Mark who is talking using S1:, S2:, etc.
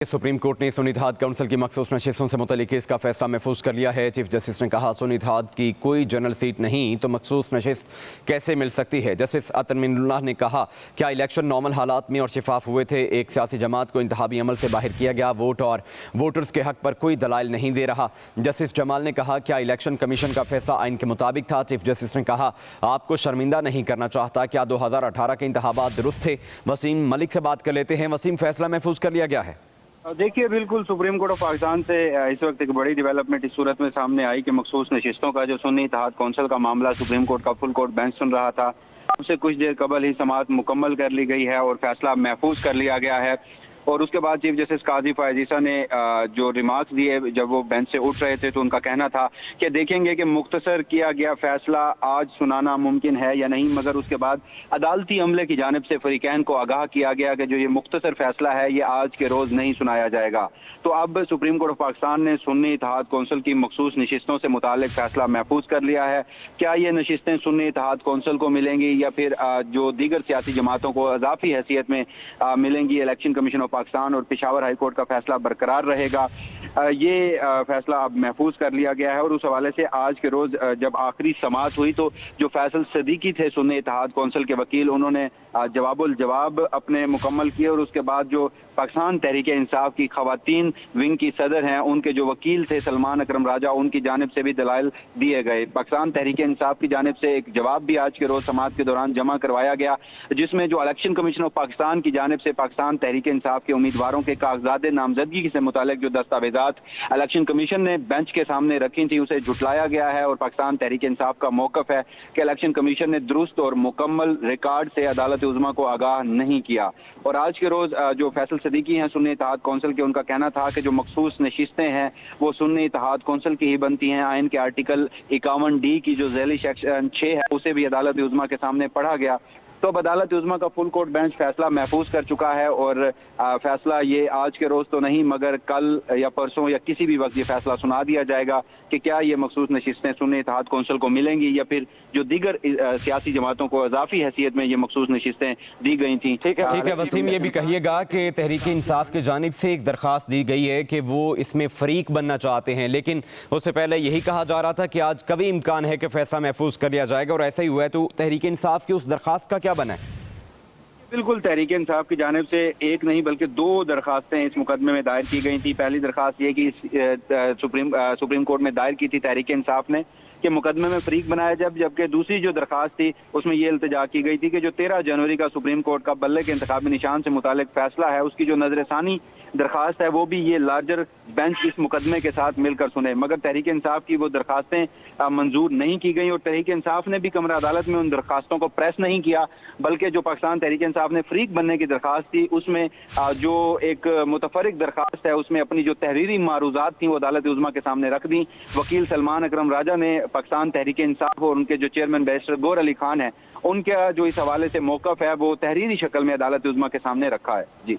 S1: Supreme court ने सुन्नी इत्तेहाद council की मखसूस नशिस्तों से मुतल्लिक केस का फैसला महफूज कर लिया है। चीफ जस्टिस ने कहा, सुन्नी इत्तेहाद की कोई जनरल सीट नहीं तो मखसूस नशिस्त कैसे मिल सकती है। जस्टिस अतन मीनुल्लाह ने कहा, क्या इलेक्शन नॉर्मल हालात में और शिफाफ हुए थे? एक सियासी जमात को इंतखाबी अमल से बाहर किया गया, वोट और वोटर्स के हक पर कोई दलाइल नहीं दे रहा। जस्टिस जमाल ने कहा, क्या इलेक्शन कमीशन का फैसला आइन के मुताबिक था? चीफ जस्टिस ने कहा, आपको शर्मिंदा नहीं करना चाहता। क्या 2018 के इंतखाबात दुरुस्त थे? वसीम मलिक से बात कर लेते हैं। वसीम, फैसला महफूज कर लिया गया है।
S2: देखिए, बिल्कुल सुप्रीम कोर्ट ऑफ पाकिस्तान से इस वक्त एक बड़ी डेवलपमेंट इस सूरत में सामने आई कि मखसूस नशिस्तों का जो सुन्नी इत्तेहाद कौंसिल का मामला सुप्रीम कोर्ट का फुल कोर्ट बेंच सुन रहा था, उससे कुछ देर कबल ही समाअत मुकम्मल कर ली गई है और फैसला महफूज कर लिया गया है। और उसके बाद चीफ जस्टिस काजी फयाज ईसा ने जो रिमार्क्स दिए जब वो बेंच से उठ रहे थे, तो उनका कहना था कि देखेंगे कि मुख्तसर किया गया फैसला आज सुनाना मुमकिन है या नहीं, मगर उसके बाद अदालती अमले की जानिब से फरीकैन को आगाह किया गया कि जो ये मुख्तसर फैसला है ये आज के रोज नहीं सुनाया जाएगा। तो अब सुप्रीम कोर्ट ऑफ पाकिस्तान ने सुन्नी इत्तेहाद कौंसिल की मखसूस नशिस्तों से मुतालिक फैसला महफूज कर लिया है। क्या ये नशिस्तें सुन्नी इत्तेहाद कौंसिल को मिलेंगी या फिर जो दीगर सियासी जमातों को इजाफी हैसियत में मिलेंगी? इलेक्शन कमीशन ऑफ पाकिस्तान और पेशावर हाई कोर्ट का फैसला बरकरार रहेगा। ये फैसला अब महफूज कर लिया गया है और उस हवाले से आज के रोज जब आखिरी समाअत हुई तो जो फैसल सदीकी थे सुन्नी इत्तेहाद कौंसिल के वकील, उन्होंने जवाबुल जवाब अपने मुकम्मल किए और उसके बाद जो पाकिस्तान तहरीक इंसाफ की खवातीन विंग की सदर हैं, उनके जो वकील थे सलमान अकरम राजा, उनकी जानिब से भी दलाइल दिए गए। पाकिस्तान तहरीक इंसाफ की जानिब से एक जवाब भी आज के रोज समाअत के दौरान जमा करवाया गया, जिसमें जो इलेक्शन कमीशन ऑफ पाकिस्तान की जानिब से पाकिस्तान तहरीक इंसाफ के उम्मीदवारों के कागजात नामजदगी से मुतालिक जो दस्तावेजात इलेक्शन कमीशन ने बेंच के सामने रखी थी उसे जुटलाया गया है। और पाकिस्तान तहरीक इंसाफ का मौकफ है कि इलेक्शन कमीशन ने दुरुस्त और मुकम्मल रिकॉर्ड से अदालत उज़्मा को आगाह नहीं किया। और आज के रोज जो फैसल सदीकी हैं सुन्नी इत्तेहाद कौंसिल के, उनका कहना था कि जो मखसूस नशिस्तें हैं वो सुन्नी इत्तेहाद कौंसिल की ही बनती हैं। आइन के आर्टिकल 51D की जो झैली सेक्शन 6 है उसे भी अदालत उज़्मा के सामने पढ़ा गया। तो अब अदालत उज़्मा का फुल कोर्ट बेंच फैसला महफूज कर चुका है और फैसला ये आज के रोज तो नहीं मगर कल या परसों या किसी भी वक्त ये फैसला सुना दिया जाएगा कि क्या ये मखसूस नशिस्तें सुन्नी इत्तेहाद कौंसिल को मिलेंगी या फिर जो दीगर सियासी जमातों को इजाफी हैसियत में ये मखसूस नशिस्तें दी गई थी।
S1: ठीक है वसीम, ये भी कहिएगा कि तहरीक इंसाफ की जानिब से एक दरख्वास्त दी गई है कि वो इसमें फरीक बनना चाहते हैं, लेकिन उससे पहले यही कहा जा रहा था कि आज कभी इम्कान है कि फैसला महफूज कर लिया जाएगा और ऐसा ही हुआ है। तो तहरीक इंसाफ की उस दरख्वास्त का क्या बना है?
S2: बिल्कुल, तहरीक इंसाफ की जानिब से एक नहीं बल्कि 2 दरखास्तें इस मुकदमे में दायर की गई थी। पहली दरखास्त ये कि सुप्रीम कोर्ट में दायर की थी तहरीक इंसाफ ने कि मुकदमे में फरीक बनाया जबकि दूसरी जो दरखास्त थी उसमें ये इल्तिजा की गई थी कि जो 13 जनवरी का सुप्रीम कोर्ट का बल्ले के इंतखाबी निशान से मुतालिक फैसला है उसकी जो नजरसानी दरखास्त है वो भी ये लार्जर बेंच इस मुकदमे के साथ मिलकर सुने। मगर तहरीक इंसाफ की वो दरखास्तें मंजूर नहीं की गई और तहरीक इंसाफ ने भी कमरा अदालत में उन दरखास्तों को प्रेस नहीं किया, बल्कि जो पाकिस्तान तहरीक इंसाफ ने फरीक बनने की दरखास्त थी उसमें जो एक मुतफरिक दरखास्त है उसमें अपनी जो तहरीरी मारूजात थी वो अदालत उज़्मा के सामने रख दी। वकील सलमान अकरम राजा ने पाकिस्तान तहरीक इंसाफ और उनके जो चेयरमैन बैरिस्टर गौर अली खान है उनका जो इस हवाले से मौकफ है वो तहरीरी शक्ल में अदालत उज़्मा के सामने रखा है। जी।